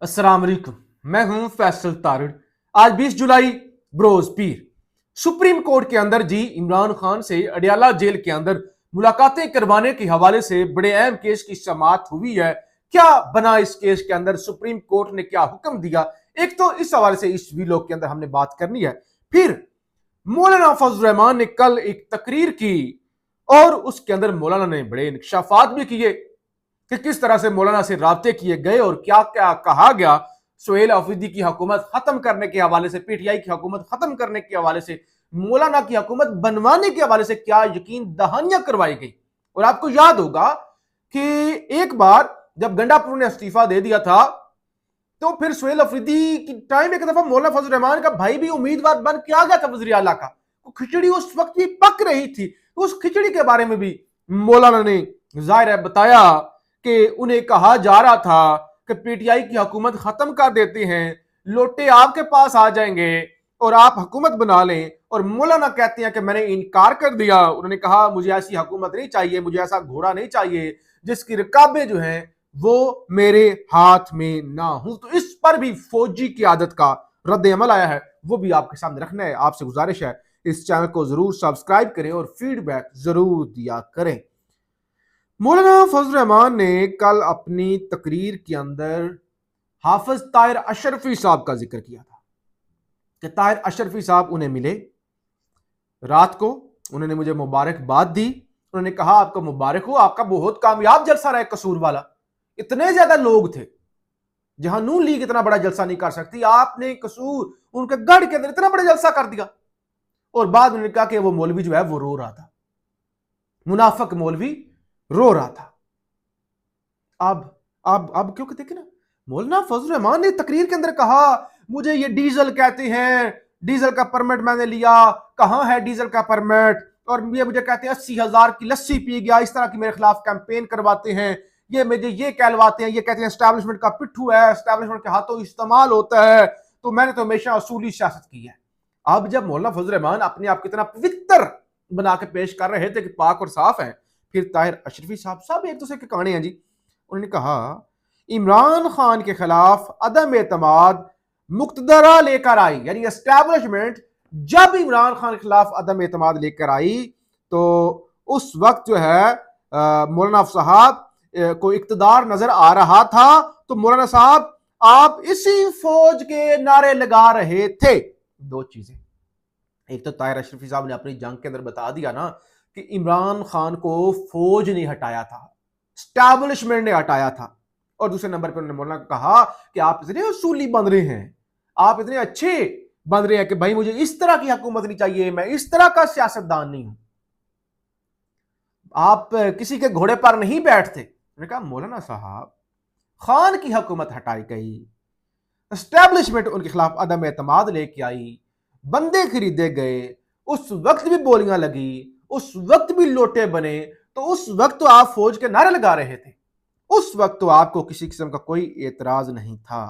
अस्सलाम वालेकुम। मैं हूं फैसल तारिड़। आज 20 जुलाई बरोज पीर सुप्रीम कोर्ट के अंदर जी इमरान खान से अडियाला जेल के अंदर मुलाकातें करवाने के हवाले से बड़े अहम केस की समाअत हुई है। क्या बना इस केस के अंदर, सुप्रीम कोर्ट ने क्या हुक्म दिया, एक तो इस हवाले से इस वीलॉग के अंदर हमने बात करनी है। फिर मौलाना फजल रहमान ने कल एक तकरीर की और उसके अंदर मौलाना ने बड़े इंकशाफात भी किए कि किस तरह से मौलाना से राब्ते किए गए और क्या क्या कहा गया। सुहेल अफरीदी की हुकूमत खत्म करने के हवाले से, पीटीआई की हुकूमत खत्म करने के हवाले से, मौलाना की हुकूमत बनवाने के हवाले से क्या यकीन दहानियां करवाई गई। और आपको याद होगा कि एक बार जब गंडापुर ने इस्तीफा दे दिया था तो फिर सुहेल अफरीदी की टाइम एक दफा मौलाना फजल रहमान का भाई भी उम्मीदवार बन के आ गया था वज़ीर आला का। खिचड़ी उस वक्त भी पक रही थी, उस खिचड़ी के बारे में भी मौलाना ने जाहिर है बताया कि उन्हें कहा जा रहा था कि पीटीआई की हुकूमत खत्म कर देते हैं, लोटे आपके पास आ जाएंगे और आप हुकूमत बना लें। और मौलाना कहते हैं कि मैंने इनकार कर दिया। उन्होंने कहा मुझे ऐसी हुकूमत नहीं चाहिए, मुझे ऐसा घोड़ा नहीं चाहिए जिसकी रकाबें जो हैं वो मेरे हाथ में ना हो। तो इस पर भी फौजी की आदत का रद्द अमल आया है, वो भी आपके सामने रखना है। आपसे गुजारिश है इस चैनल को जरूर सब्सक्राइब करें और फीडबैक जरूर दिया करें। मौलाना फजल रहमान ने कल अपनी तकरीर के अंदर हाफिज ताहिर अशरफी साहब का जिक्र किया था कि ताहिर अशरफी साहब उन्हें मिले रात को, उन्होंने मुझे मुबारकबाद दी। उन्होंने कहा आपको मुबारक हो, आपका बहुत कामयाब जलसा रहा कसूर वाला। इतने ज्यादा लोग थे, जहां नून लीग इतना बड़ा जलसा नहीं कर सकती, आपने कसूर उनके गढ़ के अंदर इतना बड़ा जलसा कर दिया। और बाद उन्होंने कहा कि वो मौलवी जो है वो रो रहा था, मुनाफिक मौलवी रो रहा था। अब क्योंकि देखिए ना, मौलाना फजल रहमान ने तकरीर के अंदर कहा मुझे ये डीजल कहते हैं, डीजल का परमिट मैंने लिया, कहां है डीजल का परमिट, और ये मुझे कहते हैं 80,000 की लस्सी पी गया, इस तरह की मेरे खिलाफ कैंपेन करवाते हैं, ये मुझे ये कहलवाते हैं, ये कहते हैं एस्टैब्लिशमेंट का पिट्ठू है, एस्टैब्लिशमेंट के हाथों इस्तेमाल होता है। तो मैंने तो हमेशा असूली सियासत की है। अब जब मौलाना फजल रहमान अपने आप कितना पवित्र बना के पेश कर रहे थे कि पाक और साफ है, फिर ताहिर अशरफी साहब सब एक दूसरे के काने हैं जी। उन्होंने कहा इमरान खान के खिलाफ अदम एतमाद मुक्तदरा लेकर आई, यानी एस्टैब्लिशमेंट जब इमरान खान के खिलाफ अदम एतमाद लेकर आई तो उस वक्त जो है मौलाना साहब को इक्तदार नजर आ रहा था। तो मौलाना साहब आप इसी फौज के नारे लगा रहे थे। दो चीजें, एक तो ताहिर अशरफी साहब ने अपनी जंग के अंदर बता दिया ना कि इमरान खान को फौज ने हटाया था, स्टैब्लिशमेंट ने हटाया था। और दूसरे नंबर पर उन्होंने मौलाना को कहा कि आप इतने उसूली बन रहे हैं, आप इतने अच्छे बन रहे हैं कि भाई मुझे इस तरह की हुकूमत नहीं चाहिए, मैं इस तरह का सियासतदान नहीं हूं, आप किसी के घोड़े पर नहीं बैठते। उन्होंने कहा मौलाना साहब खान की हुकूमत हटाई गई, एस्टैब्लिशमेंट उनके खिलाफ अदम एतमाद लेके आई, बंदे खरीदे गए, उस वक्त भी बोलियां लगी, उस वक्त भी लोटे बने, तो उस वक्त तो आप फौज के नारे लगा रहे थे, उस वक्त तो आपको किसी किस्म का कोई एतराज नहीं था।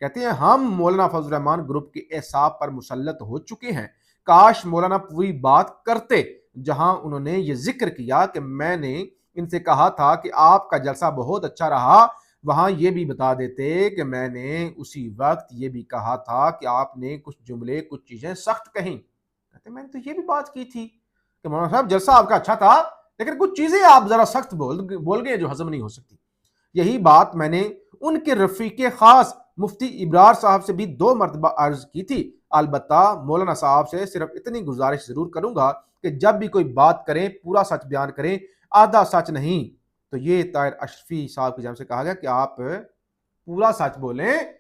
कहते हैं हम मौलाना फजल रहमान ग्रुप के एहसाब पर मुसल्लत हो चुके हैं। काश मौलाना पूरी बात करते, जहां उन्होंने ये जिक्र किया कि मैंने इनसे कहा था कि आपका जलसा बहुत अच्छा रहा, वहां ये भी बता देते कि मैंने उसी वक्त ये भी कहा था कि आपने कुछ जुमले कुछ चीजें सख्त कहीं। कहते मैंने तो ये भी बात की थी कि मौलाना साहब जलसा आपका अच्छा था, लेकिन कुछ चीजें आप जरा सख्त बोल गए जो हजम नहीं हो सकती। यही बात मैंने उनके रफीके खास मुफ्ती इब्रार साहब से भी 2 मरतबा अर्ज की थी। अलबत्ता मौलाना साहब से सिर्फ इतनी गुजारिश जरूर करूंगा कि जब भी कोई बात करें पूरा सच बयान करें, आधा सच नहीं। तो ये ताहिर अशरफी साहब की जानिब से कहा गया कि आप पूरा सच बोलें,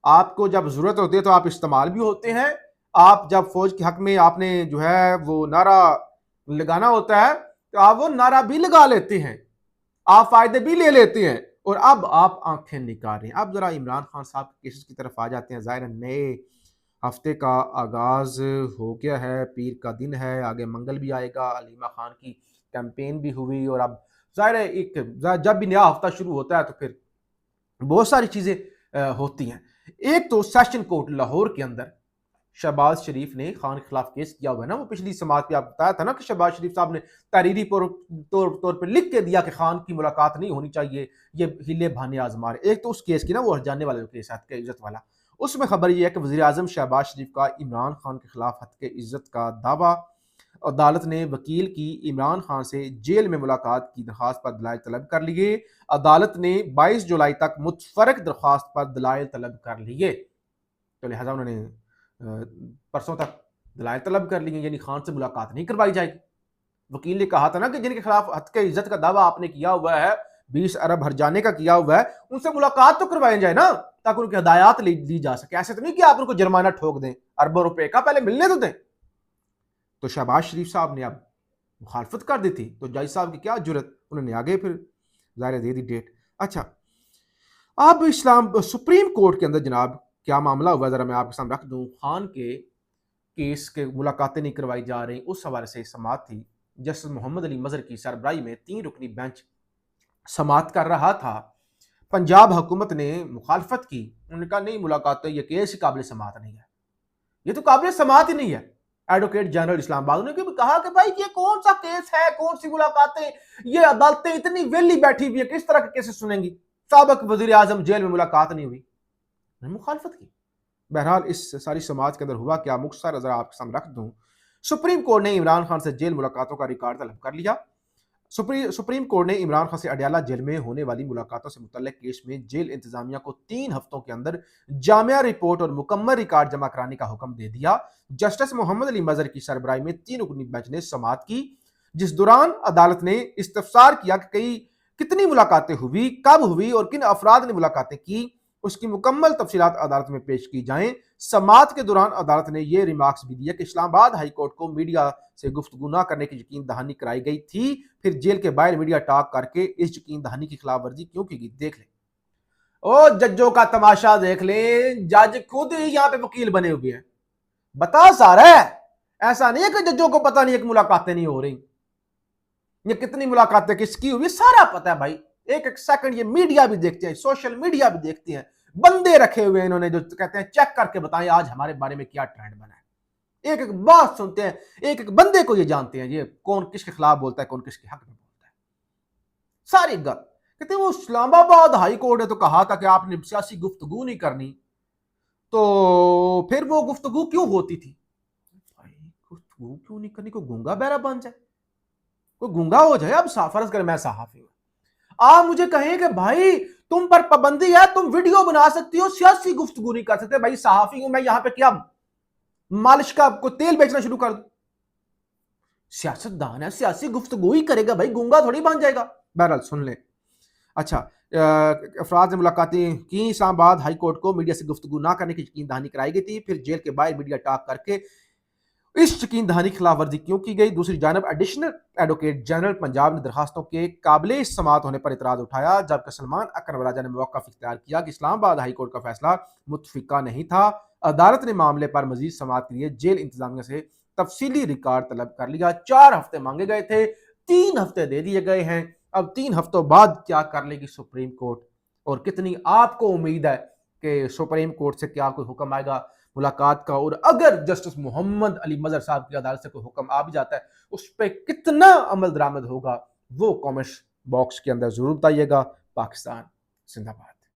आपको जब जरूरत होती है तो आप इस्तेमाल भी होते हैं, आप जब फौज के हक में आपने जो है वो नारा लगाना होता है तो आप वो नारा भी लगा लेते हैं, आप फायदे भी ले लेते हैं। और अब आप आंखें निकाल रहे हैं। अब जरा इमरान खान साहब के केसेस की तरफ आ जाते हैं। जाहिर नए हफ्ते का आगाज हो गया है, पीर का दिन है, आगे मंगल भी आएगा, अलीमा खान की कैंपेन भी हुई, और अब जाहिर है एक जब भी नया हफ्ता शुरू होता है तो फिर बहुत सारी चीजें होती हैं। एक तो सेशन कोर्ट लाहौर के अंदर शहबाज शरीफ ने खान के खिलाफ केस किया हुआ है ना, वो पिछली समात पे आप बताया था ना कि शहबाज शरीफ साहब ने तहरीरी तौर पर लिख के दिया कि खान की मुलाकात नहीं होनी चाहिए, ये हीले बहाने आजमा रहे। एक तो उस केस की ना, वो हट जाने वाला केस है, हत्या के इज्जत वाला, उसमें खबर यह है कि वज़ीर आज़म शहबाज शरीफ का इमरान खान के खिलाफ हत्या के इज्जत का दावा। अदालत ने वकील की इमरान खान से जेल में मुलाकात की दरख्वास्त पर दलाइल तलब कर लिए। अदालत ने 22 जुलाई तक मुतफरक दरख्वास्त पर दलाइल तलब कर लिए, तो लिहाजा उन्होंने परसों तक दलाइल तलब कर लिए, यानी खान से मुलाकात नहीं करवाई जाएगी। वकील ने कहा था ना कि जिनके खिलाफ हत्या के इज्जत का दावा आपने किया हुआ है, 20 अरब हर जाने का किया हुआ है, उनसे मुलाकात तो करवाई जाए ना, ताकि उनकी हदायत ली जा सके। ऐसे तो नहीं कि आप उनको जुर्माना ठोक दें अरबों रुपए का, पहले मिलने तो दें। तो शहबाज शरीफ साहब ने अब मुखालफत कर दी थी, तो जज साहब की क्या जुर्रत, उन्होंने आगे फिर ज़ाहिर दे दी डेट। अच्छा, अब इस्लाम सुप्रीम कोर्ट के अंदर जनाब क्या मामला हुआ, ज़रा मैं आपके सामने रख दूं। खान के केस के मुलाकातें नहीं करवाई जा रही, उस हवाले से समात थी। जस्टिस मोहम्मद अली मजहर की सरबराही में 3 रुकनी बेंच समात कर रहा था। पंजाब हुकूमत ने मुखालफत की, उन्होंने कहा नहीं, मुलाकातें, ये केस ही काबिल समात नहीं है, ये तो काबिल समात ही नहीं है। एडवोकेट जनरल इस्लामाबाद ने कहा कि भाई ये कौन सा केस है, कौन सी मुलाकातें, ये अदालतें इतनी वेली बैठी हुई है, किस तरह के केसेस सुनेंगी, साबिक वजीर आजम जेल में मुलाकात नहीं हुई, मुखालफत की। बहरहाल इस सारी समाज के अंदर हुआ क्या, मुख्तसर जरा आपके सामने रख दूं। सुप्रीम कोर्ट ने इमरान खान से जेल मुलाकातों का रिकॉर्ड तलब कर लिया। सुप्रीम कोर्ट ने इमरान खान से अडयाला जेल में होने वाली मुलाकातों से मुतल्लिक केस में जेल इंतजामिया को 3 हफ्तों के अंदर जामिया रिपोर्ट और मुकम्मल रिकॉर्ड जमा कराने का हुक्म दे दिया। जस्टिस मोहम्मद अली मजहर की सरबराही में 3 रुकनी बेंच ने समात की, जिस दौरान अदालत ने इस्तफसार किया कि कितनी मुलाकातें हुई, कब हुई और किन अफराद ने मुलाकातें की, उसकी मुकम्मल तफसीलात अदालत में पेश की जाएं। समात के दौरान अदालत ने यह रिमार्क्स भी दिया कि इस्लामाबाद हाई कोर्ट को मीडिया से गुफ्तगू न करने की यकीन दहानी कराई गई थी, फिर जेल के बाहर मीडिया टॉक करके इस यकीन दहानी की खिलाफ वर्जी क्यों की गई। देख ले, ओ जजों का तमाशा देख ले, जज खुद ही यहाँ पे वकील बने हुए हैं, बता सारा है। ऐसा नहीं है कि जजों को पता नहीं है कि मुलाकातें नहीं हो रही, ये कितनी मुलाकातें किसकी हुई सारा पता है भाई। एक एक सेकंड ये मीडिया भी देखते हैं, सोशल मीडिया भी देखती हैं, बंदे रखे हुए हैं इन्होंने जो कहते हैं चेक करके बताएं आज हमारे बारे में क्या ट्रेंड बना है। एक एक बात सुनते हैं, एक एक बंदे को ये जानते हैं, ये कौन किसके खिलाफ बोलता है, कौन किसके हक में बोलता है, सारी गल। कहते हैं वो इस्लामाबाद हाई कोर्ट ने तो कहा था कि आपने सियासी गुफ्तगू नहीं करनी, तो फिर वो गुफ्तगू क्यों होती थी। गुफ्तगू क्यों नहीं करनी, कोई गूंगा बहरा बन जाए, कोई गूंगा हो जाए। अब फर्ज कर मैं सहाफी हूं, आप मुझे कहें कि भाई तुम पर पाबंदी है, तुम वीडियो बना सकती हो, सियासी गुफ्तगू नहीं कर सकते। भाई सहाफी हूं मैं, यहां पे क्या मालिश का कोई तेल बेचना शुरू कर दूं। सियासतदान है, सियासी गुफ्तगू ही करेगा भाई, गूंगा थोड़ी बन जाएगा। बहरहाल सुन ले। अच्छा, अफराद ने मुलाकातें की, इस्लामाबाद हाई कोर्ट को मीडिया से गुफ्तगू ना करने की यकीन दहानी कराई गई थी, फिर जेल के बाहर मीडिया टॉक करके इस यकीन दहानी की खिलाफ वर्जी क्यों की गई। दूसरी जानब एडिशनल एडवोकेट जनरल पंजाब ने दरखास्तों के काबिल समात होने पर इतराज उठाया, जबकि सलमान अकरम राजा ने मौक़िफ़ इख्तियार किया कि इस्लामाबाद हाई कोर्ट का फैसला मुतफिका नहीं था। अदालत ने मामले पर मजीद समात के लिए जेल इंतजामिया से तफसीली रिकॉर्ड तलब कर लिया। 4 हफ्ते मांगे गए थे, 3 हफ्ते दे दिए गए हैं। अब 3 हफ्तों बाद क्या कर लेगी सुप्रीम कोर्ट, और कितनी आपको उम्मीद है कि सुप्रीम कोर्ट से क्या कोई हुक्म आएगा मुलाकात का, और अगर जस्टिस मोहम्मद अली मजहर साहब की अदालत से कोई हुक्म आ भी जाता है, उस पर कितना अमल दरामद होगा, वो कमेंट बॉक्स के अंदर जरूर बताइएगा। पाकिस्तान जिंदाबाद।